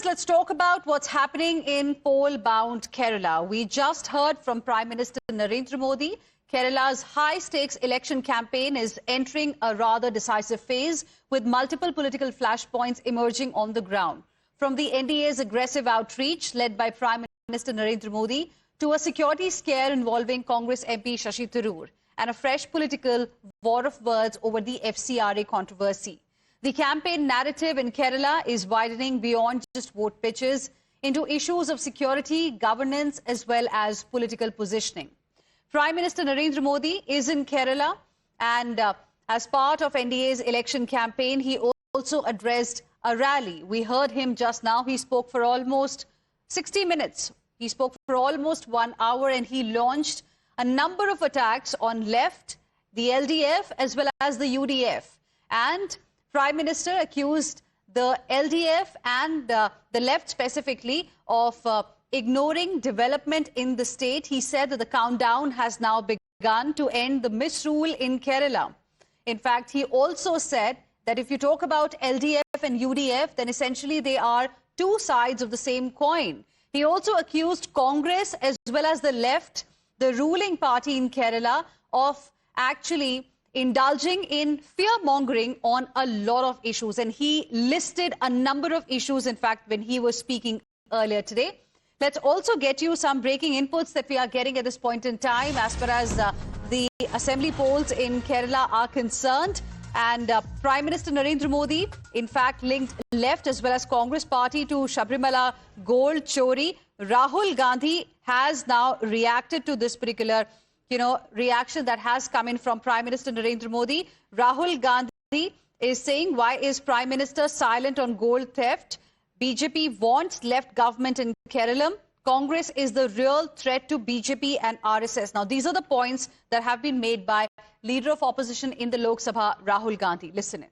let's talk about what's happening in poll-bound Kerala. We just heard from Prime Minister Narendra Modi. Kerala's high-stakes election campaign is entering a rather decisive phase, with multiple political flashpoints emerging on the ground. From the NDA's aggressive outreach, led by Prime Minister Narendra Modi, to a security scare involving Congress MP Shashi Tharoor, and a fresh political war of words over the FCRA controversy. The campaign narrative in Kerala is widening beyond just vote pitches into issues of security, governance, as well as political positioning. Prime Minister Narendra Modi is in Kerala, and as part of NDA's election campaign, he also addressed a rally. We heard him just now. He spoke for almost 60 minutes. He spoke for almost 1 hour, and he launched a number of attacks on left, the LDF, as well as the UDF. And Prime Minister accused the LDF and the left specifically of ignoring development in the state. He said that the countdown has now begun to end the misrule in Kerala. In fact, he also said that if you talk about LDF and UDF, then essentially they are two sides of the same coin. He also accused Congress as well as the left, the ruling party in Kerala, of actually indulging in fear-mongering on a lot of issues. And he listed a number of issues, in fact, when he was speaking earlier today. Let's also get you some breaking inputs that we are getting at this point in time as far as the assembly polls in Kerala are concerned. And Prime Minister Narendra Modi, in fact, linked left as well as Congress party to Sabrimala gold chori. Rahul Gandhi has now reacted to this particular reaction that has come in from Prime Minister Narendra Modi. Rahul Gandhi is saying, why is Prime Minister silent on gold theft? BJP wants left government in Kerala. Congress is the real threat to BJP and RSS. Now, these are the points that have been made by Leader of Opposition in the Lok Sabha, Rahul Gandhi. Listen in.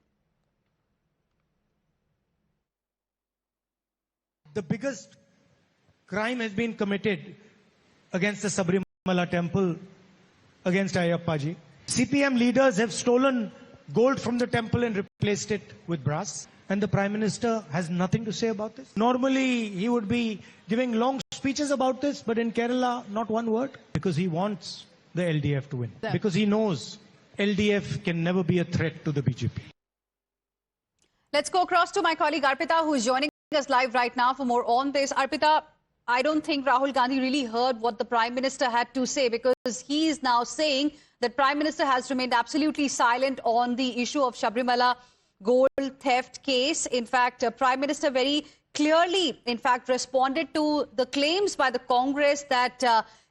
The biggest crime has been committed against the Sabrimala temple, against Ayyappaji. CPM leaders have stolen gold from the temple and replaced it with brass. And the Prime Minister has nothing to say about this. Normally, he would be giving long speeches about this, but in Kerala, not one word. Because he wants the LDF to win. Because he knows LDF can never be a threat to the BJP. Let's go across to my colleague Arpita, who is joining us live right now for more on this. Arpita, I don't think Rahul Gandhi really heard what the Prime Minister had to say, because he is now saying that Prime Minister has remained absolutely silent on the issue of Sabrimala gold theft case. In fact, Prime Minister very clearly, in fact, responded to the claims by the Congress that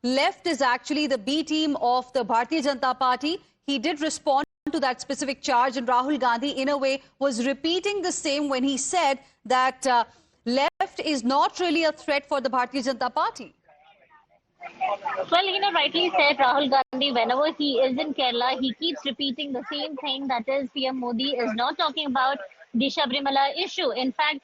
left is actually the B team of the Bharatiya Janata Party. He did respond to that specific charge, and Rahul Gandhi, in a way, was repeating the same when he said that left is not really a threat for the Bharatiya Janata Party. Well, rightly said, Rahul Gandhi, whenever he is in Kerala, he keeps repeating the same thing, that is, PM Modi is not talking about the Sabrimala issue. In fact,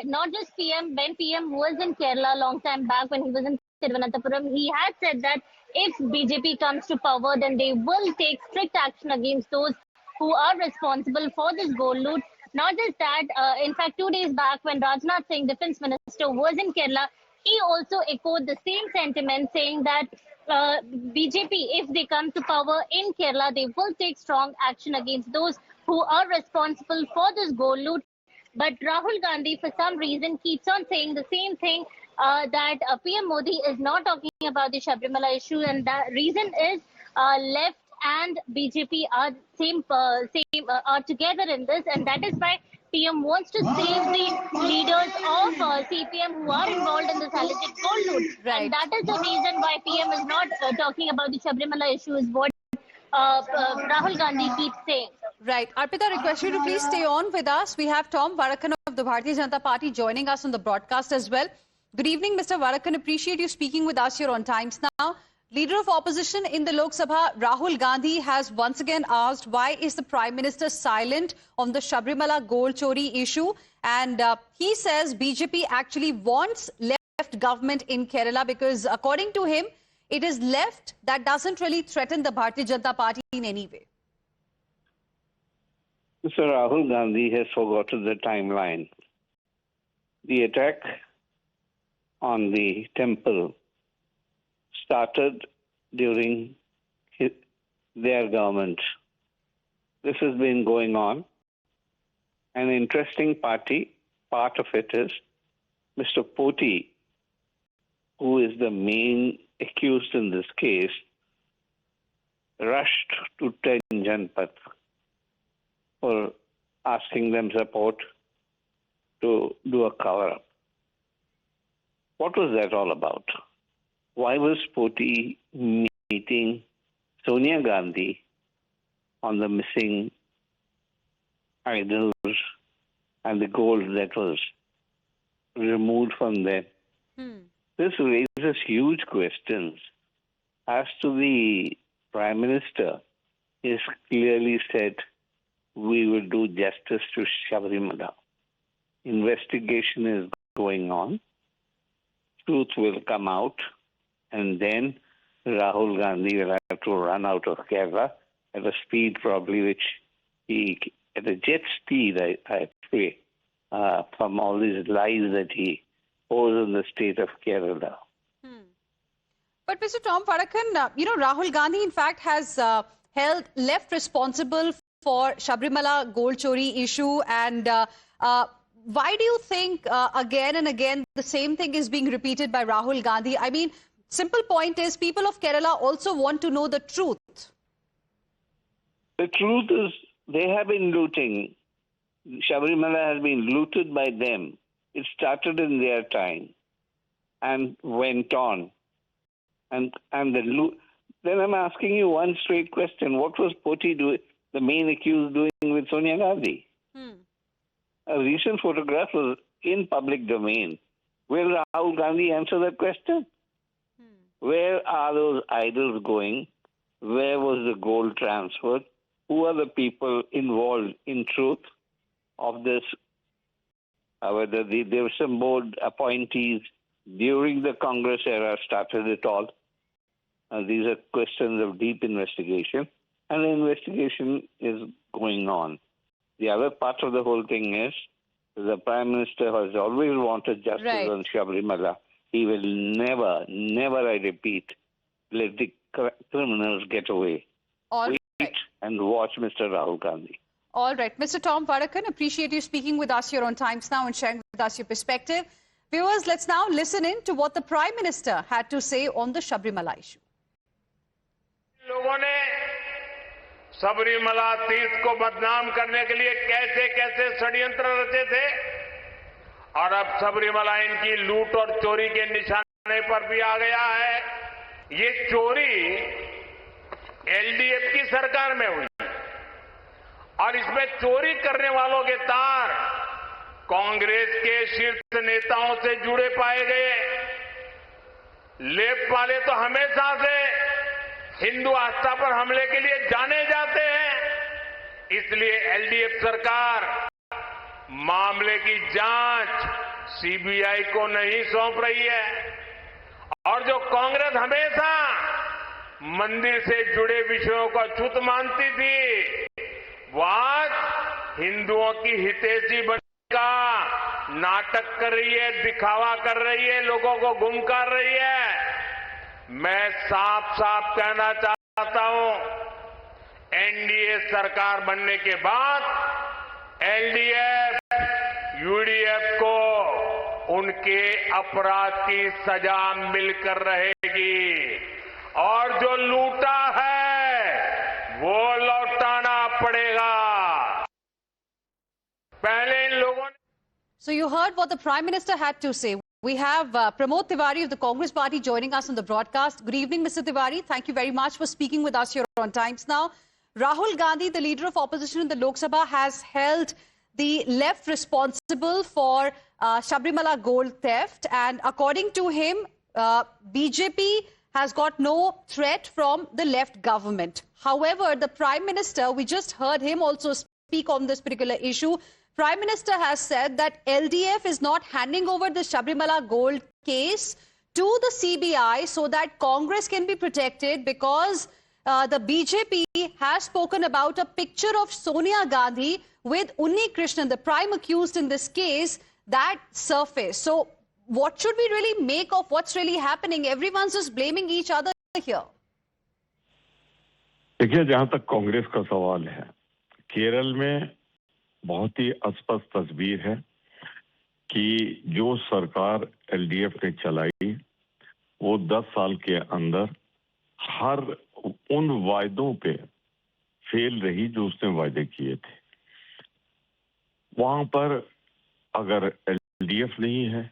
not just PM, when PM was in Kerala a long time back, when he was in Thiruvananthapuram, he had said that if BJP comes to power, then they will take strict action against those who are responsible for this gold loot. Not just that, in fact, 2 days back, when Rajnath Singh, Defence Minister, was in Kerala, he also echoed the same sentiment, saying that BJP, if they come to power in Kerala, they will take strong action against those who are responsible for this gold loot. But Rahul Gandhi, for some reason, keeps on saying the same thing, that PM Modi is not talking about the Sabrimala issue, and the reason is left and BJP are are together in this, and that is why PM wants to save the leaders of CPM who are involved in this alleged gold loot. Right. And that is the reason why PM is not talking about the Sabrimala issue, is what Rahul Gandhi keeps saying. Right. Arpita, I request you to please stay on with us. We have Tom Varakhan of the Bharatiya Janata Party joining us on the broadcast as well. Good evening, Mr. Varakhan. Appreciate you speaking with us here on Times Now. Leader of Opposition in the Lok Sabha, Rahul Gandhi, has once again asked, why is the Prime Minister silent on the Sabrimala gold chori issue? And he says BJP actually wants left government in Kerala because, according to him, it is left that doesn't really threaten the Bharatiya Janata Party in any way. Mr. Rahul Gandhi has forgotten the timeline. The attack on the temple started during their government. This has been going on. An interesting part of it is Mr. Poti, who is the main accused in this case, rushed to 10 Janpath for asking them support to do a cover-up. What was that all about? Why was Poti meeting Sonia Gandhi on the missing idols and the gold that was removed from them? This raises huge questions. As to the Prime Minister, he has clearly said, we will do justice to Sabrimala. Investigation is going on. Truth will come out, and then Rahul Gandhi will have to run out of Kerala at a speed probably at a jet speed, I pray, from all these lies that he owes in the state of Kerala. But Mr. Tom Vadakkan, Rahul Gandhi, in fact, has held left responsible for Sabrimala gold chori issue. And why do you think again and again the same thing is being repeated by Rahul Gandhi? I mean, simple point is people of Kerala also want to know the truth. The truth is they have been looting. Sabrimala has been looted by them. It started in their time and went on. And then I'm asking you one straight question. What was Poti doing, the main accused, doing with Sonia Gandhi? A recent photograph was in public domain. Will Rahul Gandhi answer that question? Where are those idols going? Where was the gold transferred? Who are the people involved in truth of this? Whether there were some board appointees during the Congress era started it all. These are questions of deep investigation, and the investigation is going on. The other part of the whole thing is the Prime Minister has always wanted justice on Sabrimala. He will never, I repeat, let the criminals get away. Wait and watch Mr. Rahul Gandhi. All right. Mr. Tom Vadakkan, appreciate you speaking with us here on Times Now and sharing with us your perspective. Viewers, let's now listen in to what the Prime Minister had to say on the Sabrimala issue. लोगों ने सबरीमला तीर्थ को बदनाम करने के लिए कैसे कैसे षड्यंत्र रचे थे और अब सबरीमला इनकी लूट और चोरी के निशाने पर भी आ गया है। ये चोरी एलडीएफ की सरकार में हुई और इसमें चोरी करने वालों के तार कांग्रेस के शीर्ष नेताओं से जुड़े पाए गए। लेफ्ट वाले तो हमेशा से हिंदू आस्था पर हमले के लिए जाने जाते हैं। इसलिए एलडीएफ सरकार मामले की जांच सीबीआई को नहीं सौंप रही है और जो कांग्रेस हमेशा मंदिर से जुड़े विषयों को छूत मानती थी, वो आज हिंदुओं की हितैषी का नाटक कर रही है, दिखावा कर रही है, लोगों को गुम कर रही है। मैं साफ साफ कहना चाहता हूं, एनडीए सरकार बनने के बाद एलडीएफ, यूडीएफ को उनके अपराध की सजा मिलकर रहेगी और जो लूटा है वो लौटाना पड़ेगा। पहले इन लोगों ने So you heard what the Prime Minister had to say. We have Pramod Tiwari of the Congress Party joining us on the broadcast. Good evening, Mr. Tiwari. Thank you very much for speaking with us here on Times Now. Rahul Gandhi, the leader of opposition in the Lok Sabha, has held the left responsible for Sabrimala gold theft. And according to him, BJP has got no threat from the left government. However, the Prime Minister, we just heard him also speak on this particular issue. Prime Minister has said that LDF is not handing over the Sabrimala gold case to the CBI so that Congress can be protected because the BJP has spoken about a picture of Sonia Gandhi with Unni Krishnan, the prime accused in this case, that surface. So what should we really make of what's really happening? Everyone's just blaming each other here. देखिए, जहां तक कांग्रेस का सवाल है, केरल में बहुत ही स्पष्ट तस्वीर है कि जो सरकार एलडीएफ ने चलाई वो 10 साल के अंदर हर उन वायदों पे फेल रही जो उसने वायदे किए थे। वहां पर अगर एलडीएफ नहीं है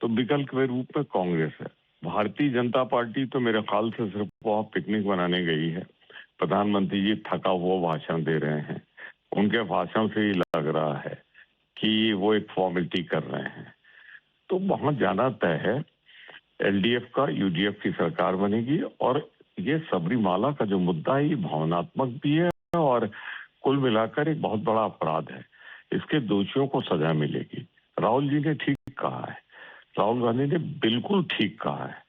तो विकल्प के रूप में कांग्रेस है। भारतीय जनता पार्टी तो मेरे ख्याल से सिर्फ वहां पिकनिक मनाने गई है। प्रधानमंत्री जी थका हुआ भाषण दे रहे हैं, उनके भाषण से ही लग रहा है कि वो एक फॉर्मेलिटी कर रहे हैं। तो वहां जाना तय है, एलडीएफ का यूडीएफ की सरकार बनेगी और ये सबरीमाला का जो मुद्दा है ये भावनात्मक भी है और कुल मिलाकर एक बहुत बड़ा अपराध है। इसके दोषियों को सजा मिलेगी। राहुल जी ने ठीक कहा है, राहुल गांधी ने बिल्कुल ठीक कहा है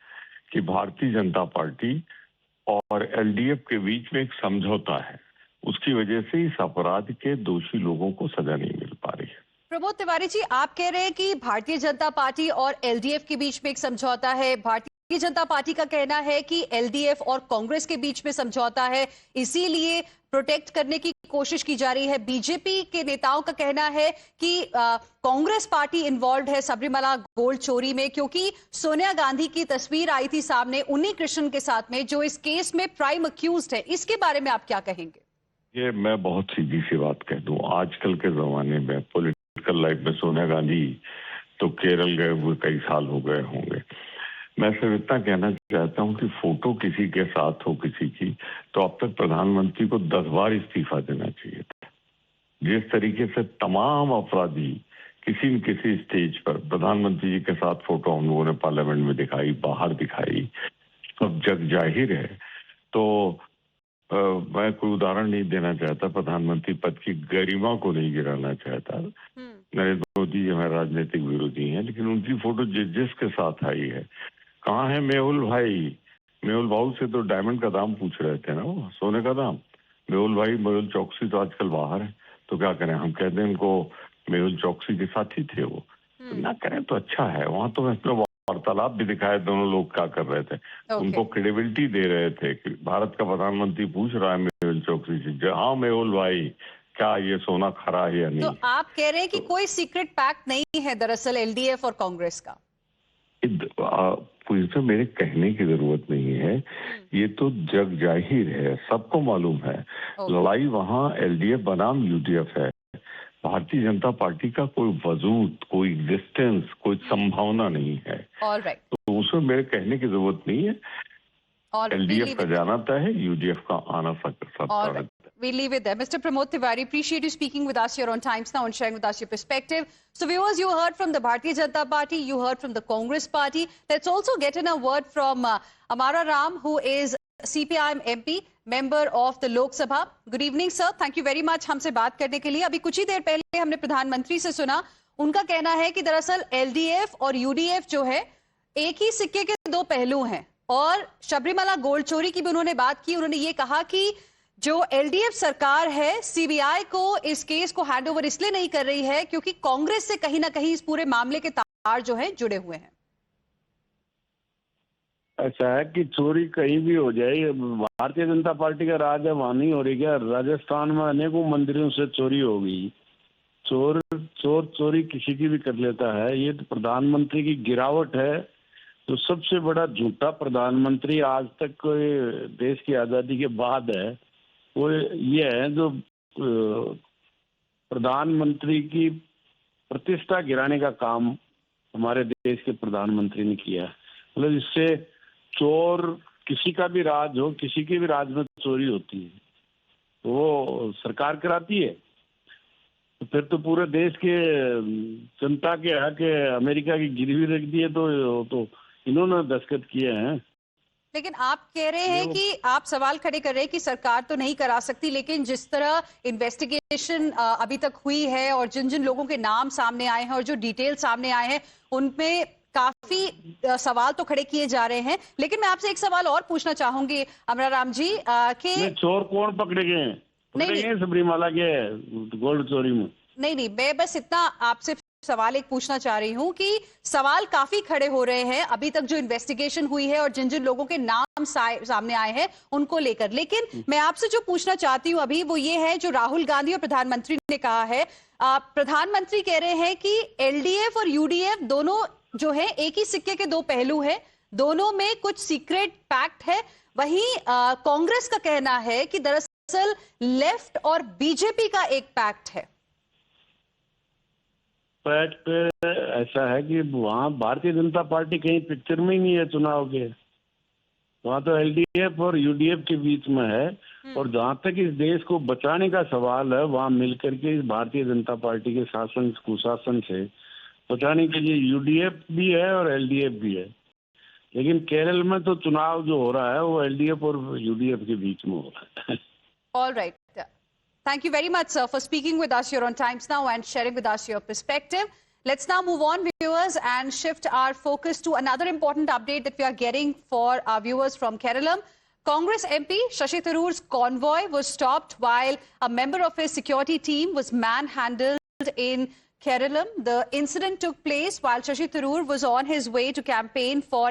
कि भारतीय जनता पार्टी और एलडीएफ के बीच में एक समझौता है, उसकी वजह से इस अपराध के दोषी लोगों को सजा नहीं मिल पा रही है। प्रमोद तिवारी जी, आप कह रहे हैं कि भारतीय जनता पार्टी और एलडीएफ के बीच में एक समझौता है। भारतीय जनता पार्टी का कहना है कि एलडीएफ और कांग्रेस के बीच में समझौता है, इसीलिए प्रोटेक्ट करने की कोशिश की जा रही है। बीजेपी के नेताओं का कहना है कि कांग्रेस पार्टी इन्वॉल्व है सबरीमाला गोल्ड चोरी में, क्योंकि सोनिया गांधी की तस्वीर आई थी सामने उन्हीं कृष्णन के साथ में जो इस केस में प्राइम अक्यूज्ड है। इसके बारे में आप क्या कहेंगे? ये मैं बहुत सीधी सी बात कह दूं, आजकल के जमाने में पॉलिटिकल लाइफ में सोनिया गांधी तो केरल गए हुए कई साल हो गए होंगे। मैं सिर्फ इतना कहना चाहता हूं कि फोटो किसी के साथ हो किसी की तो अब तक प्रधानमंत्री को 10 बार इस्तीफा देना चाहिए था। जिस तरीके से तमाम अपराधी किसी न किसी स्टेज पर प्रधानमंत्री जी के साथ फोटो हम लोगों ने पार्लियामेंट में दिखाई, बाहर दिखाई, अब जग जाहिर है। तो मैं कोई उदाहरण नहीं देना चाहता, प्रधानमंत्री पद की गरिमा को नहीं गिराना चाहता। नरेंद्र मोदी जो है राजनीतिक विरोधी हैं, लेकिन उनकी फोटो जिसके साथ आई है, कहाँ है मेहुल भाई? मेहुल भाई से तो डायमंड का दाम पूछ रहे थे ना, वो सोने का दाम। मेहुल भाई, मेहुल चौकसी तो आजकल बाहर है, तो क्या करें, हम कहते हैं उनको मेहुल चौकसी के साथ ही थे वो। तो ना करें तो अच्छा है। वहां तो इसमें वार्तालाप भी दिखाए, दोनों लोग क्या कर रहे थे, उनको क्रेडिबिलिटी दे रहे थे कि भारत का प्रधानमंत्री पूछ रहा है मेहुल चौकसी से, हाँ मेहुल भाई क्या ये सोना खरा है या नहीं। तो आप कह रहे हैं कि कोई सीक्रेट पैक्ट नहीं है दरअसल एलडीएफ और कांग्रेस का? इसमें मेरे कहने की जरूरत नहीं है, ये तो जग जाहिर है, सबको मालूम है। लड़ाई वहां एलडीएफ बनाम यूडीएफ है। भारतीय जनता पार्टी का कोई वजूद, कोई एग्जिस्टेंस, कोई संभावना नहीं है। तो उसमें मेरे कहने की जरूरत नहीं है। एलडीएफ का जाना तय है, यूडीएफ का आना सकता है। We'll leave it there. Mr. Pramod Tiwari, appreciate you speaking with us here on Times Now and sharing with us your perspective. So viewers, you heard from the Bharatiya Janata Party, you heard from the Congress Party. Let's also get in a word from Amara Ram, who is CPIM MP, member of the Lok Sabha. Good evening, sir. Thank you very much हमसे बात करने के लिए। अभी कुछ ही देर पहले हमने प्रधानमंत्री से सुना, उनका कहना है कि दरअसल एलडीएफ और यूडीएफ जो है एक ही सिक्के के दो पहलू हैं। और सबरीमाला गोल्ड चोरी की भी उन्होंने बात की। उन्होंने ये कहा कि जो एलडीएफ सरकार है सीबीआई को इस केस को हैंडओवर इसलिए नहीं कर रही है क्योंकि कांग्रेस से कहीं ना कहीं इस पूरे मामले के तार जो है जुड़े हुए हैं। ऐसा है कि चोरी कहीं भी हो जाए, भारतीय जनता पार्टी का राज है, वहां नहीं हो रही क्या? राजस्थान में अनेकों मंदिरों से चोरी हो गई। चोर चोरी किसी की भी कर लेता है। ये तो प्रधानमंत्री की गिरावट है। तो सबसे बड़ा झूठा प्रधानमंत्री आज तक कोई देश की आजादी के बाद है वो ये है जो प्रधानमंत्री की प्रतिष्ठा गिराने का काम हमारे देश के प्रधानमंत्री ने किया। मतलब इससे चोर किसी का भी राज हो, किसी के भी राज में चोरी होती है तो वो सरकार कराती है। तो फिर तो पूरे देश के जनता के हक अमेरिका की गिरवी रख दी है तो इन्होंने दस्तखत किए हैं। लेकिन आप कह रहे हैं कि आप सवाल खड़े कर रहे हैं कि सरकार तो नहीं करा सकती, लेकिन जिस तरह इन्वेस्टिगेशन अभी तक हुई है और जिन जिन लोगों के नाम सामने आए हैं और जो डिटेल सामने आए हैं उनमें काफी सवाल तो खड़े किए जा रहे हैं। लेकिन मैं आपसे एक सवाल और पूछना चाहूंगी अमरा राम जी कि चोर कौन पकड़े गए हैं? सबरीमाला के गोल्ड चोरी में? नहीं, मैं बस इतना आपसे सवाल एक पूछना चाह रही हूं कि सवाल काफी खड़े हो रहे हैं अभी तक जो इन्वेस्टिगेशन हुई है और जिन जिन लोगों के नाम सामने आए हैं उनको लेकर। लेकिन मैं आपसे जो पूछना चाहती हूं अभी वो ये है, जो राहुल गांधी और प्रधानमंत्री ने कहा है, प्रधानमंत्री कह रहे हैं कि एलडीएफ और यूडीएफ दोनों जो है एक ही सिक्के के दो पहलू हैं, दोनों में कुछ सीक्रेट पैक्ट है। वहीं कांग्रेस का कहना है कि दरअसल लेफ्ट और बीजेपी का एक पैक्ट है। पैक्ट ऐसा है कि वहाँ भारतीय जनता पार्टी कहीं पिक्चर में ही नहीं है चुनाव के। वहाँ तो एलडीएफ और यूडीएफ के बीच में है, और जहाँ तक इस देश को बचाने का सवाल है वहाँ मिलकर के इस भारतीय जनता पार्टी के शासन कुशासन से बचाने के लिए यूडीएफ भी है और एलडीएफ भी है। लेकिन केरल में तो चुनाव जो हो रहा है वो एलडीएफ और यूडीएफ के बीच में हो रहा है। All right. Thank you very much, sir, for speaking with us here on Times Now and sharing with us your perspective. Let's now move on, viewers, and shift our focus to another important update that we are getting for our viewers from Kerala. Congress MP Shashi Tharoor's convoy was stopped while a member of his security team was manhandled in Kerala. The incident took place while Shashi Tharoor was on his way to campaign for